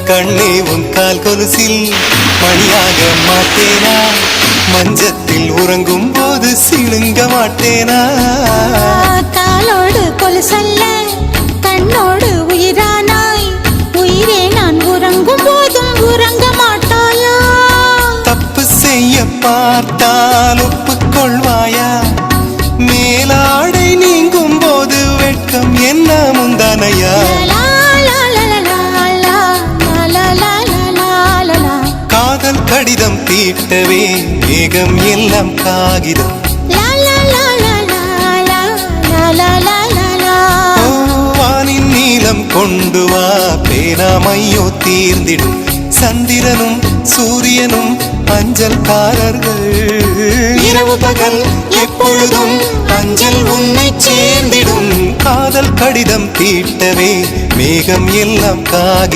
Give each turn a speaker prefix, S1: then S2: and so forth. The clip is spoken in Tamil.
S1: கண்ணே உன் கால் கொலுசில் மணியாக மாட்டேனா, மஞ்சத்தில் உறங்கும் போது சிழுங்க மாட்டேனா.
S2: காலோடு கொலுசல்ல கண்ணோடு உயிரானாய், உயிரே நான் உறங்கும் போதும் உறங்க மாட்டாயா.
S1: தப்பு செய்ய பார்த்தால் ஒப்புக்கொள்வாயா, மேலாடை நீங்கும் போது வெட்கம் என்ன முந்தானையா. காதல் கடிதம் தீட்டவே மேகம் எல்லாம் காகிதம், வானின் நீளம் கொண்டு வா பேனாமையோ தீர்ந்திடும். சந்திரனும் சூரியனும் அஞ்சல்காரர்கள், இரவு பகல் எப்பொழுதும் அஞ்சல் உன்னை சேர்ந்திடும். காதல் கடிதம் தீட்டவே மேகம் எல்லாம் காகிதம்.